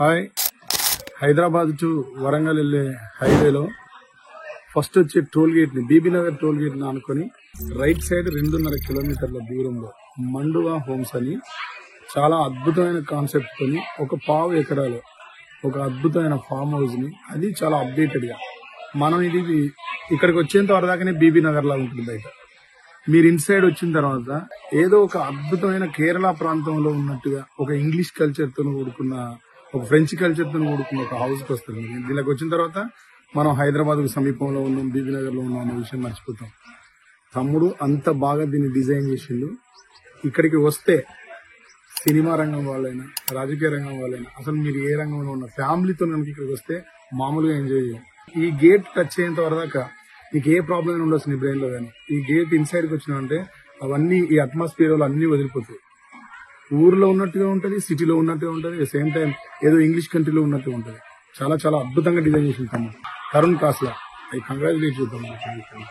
Hi. Hyderabad to Warangal వెళ్లే హైవేలో first వచ్చే టోల్ గేట్ ని బీబీనగర్ టోల్ గేట్ ని ఆనుకొని రైట్ సైడ్ 2.5 కిలోమీటర్ల దూరంలో మండువా హోమ్స్ అని చాలా అద్భుతమైన కాన్సెప్ట్ తోని ఒక 1/2 ఎకరాలో ఒక అద్భుతమైన ఫామ్ హౌస్ ని, అది చాలా అప్డేటెడ్ గా మనం ఇది ఇక్కడికి వచ్చేంత వరదాకానే బీబీనగర్ లా ఉంటుంది. బయట మీరు ఇన్సైడ్ వచ్చిన తర్వాత ఏదో ఒక అద్భుతమైన కేరళ ప్రాంతంలో ఉన్నట్టుగా ఒక ఇంగ్లీష్ కల్చర్ తో కూడుకున్న, ఒక ఫ్రెంచ్ కల్చర్ తో కూడుకున్న ఒక హౌస్ కి వస్తారు. దీనికి వచ్చిన తర్వాత మనం హైదరాబాద్ కు సమీపంలో ఉన్నాం, బీబీనగర్ లో ఉన్నాం అనే విషయం మర్చిపోతాం. తమ్ముడు అంత బాగా దీన్ని డిజైన్ చేసిండు. ఇక్కడికి వస్తే సినిమా రంగం వాళ్ళైనా, రాజకీయ రంగం వాళ్ళైనా, అసలు మీరు ఏ రంగంలో ఉన్న ఫ్యామిలీతో కనుక ఇక్కడికి వస్తే మామూలుగా ఎంజాయ్ చేయాలి. ఈ గేట్ టచ్ అయ్యేంత వరదాకా నీకు ఏ ప్రాబ్లం ఉండొచ్చు నీ బ్రెయిన్ లో. కానీ ఈ గేట్ ఇన్సైడ్ కి వచ్చినావంటే అవన్నీ, ఈ అట్మాస్ఫియర్ లో అన్ని వదిలిపోతాయి. ఊర్లో ఉన్నట్టుగా ఉంటది, సిటీలో ఉన్నట్టుగా ఉంటది, సేమ్ టైం ఏదో ఇంగ్లీష్ కంట్రీలో ఉన్నట్టుగా ఉంటది. చాలా చాలా అద్భుతంగా డిజైన్ చేసింది తమ్ముడు తరుణ్ కాస్లా. ఐ కంగ్రాచులేట్ చేద్దాం.